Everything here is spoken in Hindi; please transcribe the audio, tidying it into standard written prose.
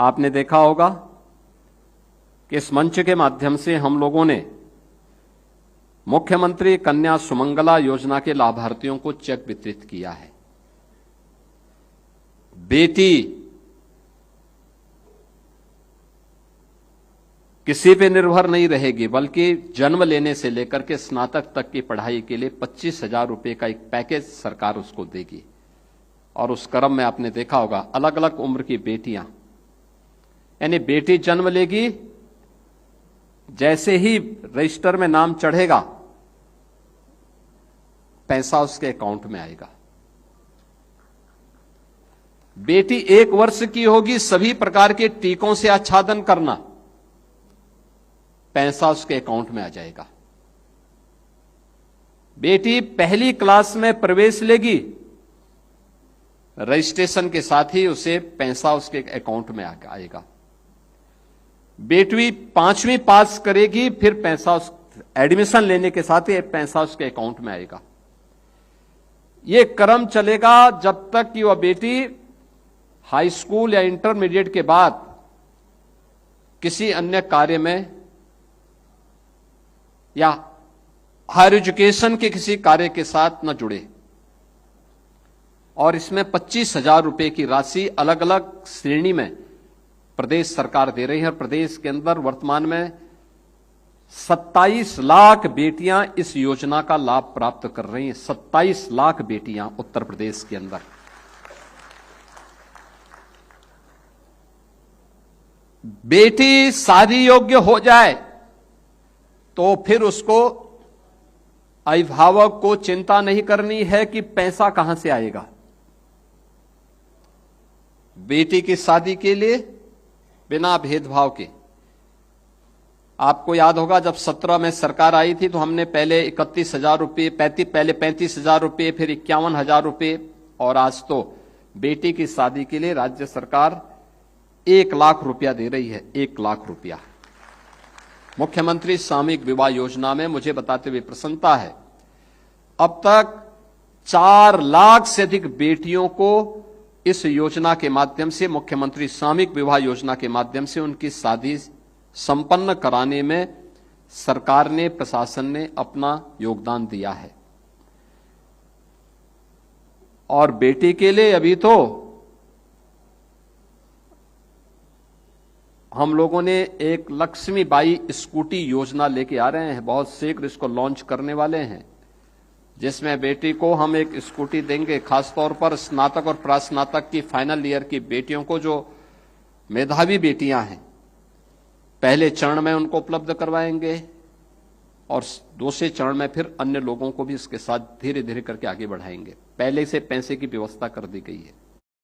आपने देखा होगा कि इस मंच के माध्यम से हम लोगों ने मुख्यमंत्री कन्या सुमंगला योजना के लाभार्थियों को चेक वितरित किया है। बेटी किसी पे निर्भर नहीं रहेगी, बल्कि जन्म लेने से लेकर के स्नातक तक की पढ़ाई के लिए 25,000 रुपए का एक पैकेज सरकार उसको देगी। और उस क्रम में आपने देखा होगा अलग अलग उम्र की बेटियां, यानी बेटी जन्म लेगी, जैसे ही रजिस्टर में नाम चढ़ेगा पैसा उसके अकाउंट में आएगा। बेटी 1 वर्ष की होगी, सभी प्रकार के टीकों से आच्छादन करना, पैसा उसके अकाउंट में आ जाएगा। बेटी पहली क्लास में प्रवेश लेगी, रजिस्ट्रेशन के साथ ही उसे पैसा उसके अकाउंट में आएगा। बेटी 5वीं पास करेगी, फिर पैसा एडमिशन लेने के साथ ही पैसा उसके अकाउंट में आएगा। यह क्रम चलेगा जब तक कि वह बेटी हाई स्कूल या इंटरमीडिएट के बाद किसी अन्य कार्य में या हायर एजुकेशन के किसी कार्य के साथ न जुड़े। और इसमें 25,000 रुपए की राशि अलग अलग श्रेणी में प्रदेश सरकार दे रही है। प्रदेश के अंदर वर्तमान में 27 लाख बेटियां इस योजना का लाभ प्राप्त कर रही हैं। 27 लाख बेटियां उत्तर प्रदेश के अंदर। बेटी शादी योग्य हो जाए तो फिर उसको अभिभावक को चिंता नहीं करनी है कि पैसा कहां से आएगा। बेटी की शादी के लिए बिना भेदभाव के, आपको याद होगा जब 17 में सरकार आई थी तो हमने पहले 31,000 रुपये, पहले 35,000 रुपये, फिर 51,000 रुपये, और आज तो बेटी की शादी के लिए राज्य सरकार 1 लाख रुपया दे रही है। 1 लाख रुपया मुख्यमंत्री सामूहिक विवाह योजना में। मुझे बताते हुए प्रसन्नता है, अब तक 4 लाख से अधिक बेटियों को इस योजना के माध्यम से, मुख्यमंत्री सामूहिक विवाह योजना के माध्यम से उनकी शादी संपन्न कराने में सरकार ने, प्रशासन ने अपना योगदान दिया है। और बेटी के लिए अभी तो हम लोगों ने एक लक्ष्मीबाई स्कूटी योजना लेके आ रहे हैं, बहुत शीघ्र इसको लॉन्च करने वाले हैं, जिसमें बेटी को हम एक स्कूटी देंगे। खासतौर पर स्नातक और प्रास्नातक की फाइनल ईयर की बेटियों को, जो मेधावी बेटियां हैं, पहले चरण में उनको उपलब्ध करवाएंगे और दूसरे चरण में फिर अन्य लोगों को भी इसके साथ धीरे धीरे करके आगे बढ़ाएंगे। पहले से पैसे की व्यवस्था कर दी गई है।